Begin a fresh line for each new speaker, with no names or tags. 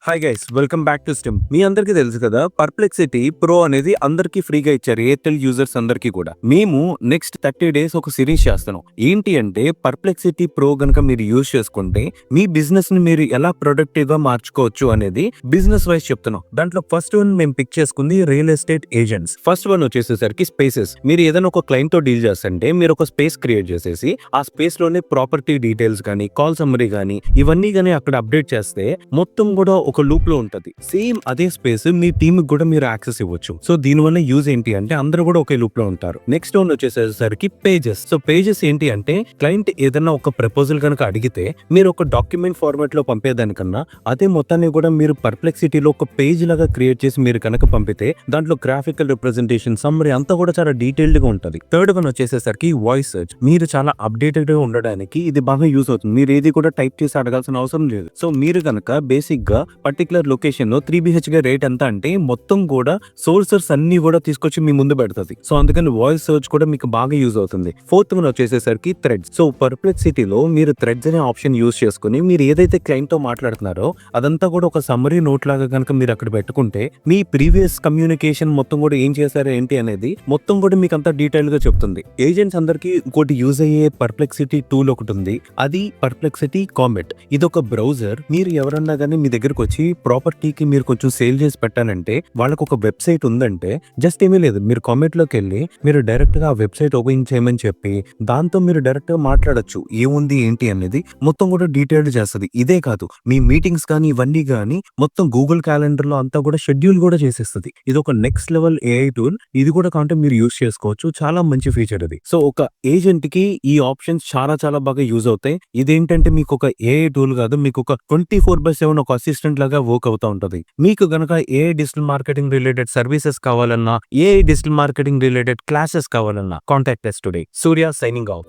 Hi guys, welcome back to స్టిమ్. మీ అందరికీ తెలుసు కదా, పర్ప్లెక్సిటీ ప్రో అనేది అందరికీ ఫ్రీగా ఇచ్చారు, ఎయిర్టెల్ యూజర్స్ అందరికీ కూడా. మేము నెక్స్ట్ 30 days ఒక సిరీస్ చేస్తున్నాం. ఏంటి అంటే పర్ప్లెక్సిటీ ప్రో గనక మీరు యూజ్ చేసుకుంటే మీ బిజినెస్ ని మీరు ఎలా ప్రొడక్టివ్ గా మార్చుకోవచ్చు అనేది బిజినెస్ వైజ్ చెప్తున్నాం. దాంట్లో ఫస్ట్ వన్ మేము పిక్ చేసుకుంది real estate agents. First one వచ్చేసేసరికి స్పేసెస్. మీరు ఏదైనా ఒక క్లయింట్ తో డీల్ చేస్తుంటే మీరు ఒక స్పేస్ క్రియేట్ చేసేసి ఆ స్పేస్ లోనే ప్రాపర్టీ డీటెయిల్స్ కానీ, కాల్ సమ్మరీ కానీ ఇవన్నీ కానీ అక్కడ అప్డేట్ చేస్తే మొత్తం కూడా ఒక లూప్ లో ఉంటది. సేమ్ అదే స్పేస్ మీ టీమ్ కూడా మీరు యాక్సెస్ ఇవ్వచ్చు. సో దీనివల్ల యూజ్ ఏంటి అంటే అందరూ కూడా ఒకే లూప్ లో ఉంటారు. నెక్స్ట్ వన్ వచ్చేసరికి పేజెస్. సో పేజెస్ ఏంటి అంటే క్లయింట్ ఏదైనా ఒక ప్రపోజల్ కనుక అడిగితే మీరు ఒక డాక్యుమెంట్ ఫార్మాట్ లో పంపేదానికన్నా అదే మొత్తాన్ని కూడా మీరు పర్ప్లెక్సిటీలో ఒక పేజ్ లాగా క్రియేట్ చేసి మీరు కనుక పంపితే దాంట్లో గ్రాఫికల్ రిప్రజెంటేషన్, సమ్మరీ అంతా కూడా చాలా డీటెయిల్డ్ గా ఉంటది. థర్డ్ వన్ వచ్చేసరికి వాయిస్ సెర్చ్. మీరు చాలా అప్డేటెడ్ గా ఉండడానికి ఇది బాగా యూజ్ అవుతుంది. మీరు ఏది కూడా టైప్ చేసి అడగాల్సిన అవసరం లేదు. సో మీరు కనుక బేసిక్ గా పర్టికులర్ లొకేషన్ లో 3 BHK రేట్ ఎంత అంటే మొత్తం కూడా సోర్సెస్ అన్ని కూడా తీసుకొచ్చి మీ ముందు పెడుతుంది. సో అందుకని వాయిస్ సెర్చ్ కూడా మీకు బాగా యూజ్ అవుతుంది. ఫోర్త్ వన్ వచ్చేసరికి థ్రెడ్స్. సో పర్ప్లెక్సిటీలో మీరు థ్రెడ్స్ అనే ఆప్షన్ యూజ్ చేసుకుని మీరు ఏదైతే క్లయింట్ తో మాట్లాడుతున్నారో అదంతా కూడా ఒక సమ్మరీ నోట్ లాగా కనుక మీరు అక్కడ పెట్టుకుంటే మీ ప్రీవియస్ కమ్యూనికేషన్ మొత్తం కూడా ఏం చేశారు ఏంటి అనేది మొత్తం కూడా మీకు అంతా డీటెయిల్ గా చెప్తుంది. ఏజెంట్స్ అందరికి ఇంకోటి యూజ్ అయ్యే పర్ప్లెక్సిటీ టూల్ ఒకటి ఉంది, అది పర్ప్లెక్సిటీ కామెట్. ఇది ఒక బ్రౌజర్. మీరు ఎవరన్నా కానీ మీ దగ్గరకు వచ్చి ప్రాపర్టీకి మీరు కొంచెం సేల్ చేసి పెట్టాలంటే వాళ్ళకు ఒక వెబ్సైట్ ఉందంటే జస్ట్ ఏమీ లేదు, మీరు కామెంట్ లోకి వెళ్ళి మీరు డైరెక్ట్ గా ఆ వెబ్సైట్ ఓపెన్ చేయమని చెప్పి దాంతో మీరు డైరెక్ట్ గా మాట్లాడొచ్చు. ఏముంది ఏంటి అనేది మొత్తం కూడా డీటెయిల్డ్ చేస్తుంది. ఇదే కాదు, మీ మీటింగ్స్ కానీ ఇవన్నీ కానీ మొత్తం గూగుల్ క్యాలెండర్ లో అంతా కూడా షెడ్యూల్ కూడా చేసేస్తుంది. ఇది ఒక నెక్స్ట్ లెవెల్ ఏఐ టూల్. ఇది కూడా కాంటే మీరు యూజ్ చేసుకోవచ్చు. చాలా మంచి ఫీచర్ ఇది. సో ఒక ఏజెంట్ కి ఈ ఆప్షన్స్ చాలా చాలా బాగా యూజ్ అవుతాయి. ఇదేంటంటే మీకు ఒక ఏఐ టూల్ కాదు, మీకు ఒక 24/7 ఒక అసిస్టెంట్ లాగా వర్క్ అవుతా ఉంటది. మీకు గనక AI digital marketing related services కావాలన్నా, AI digital marketing related classes కావాలన్నా contact us today. Surya signing of.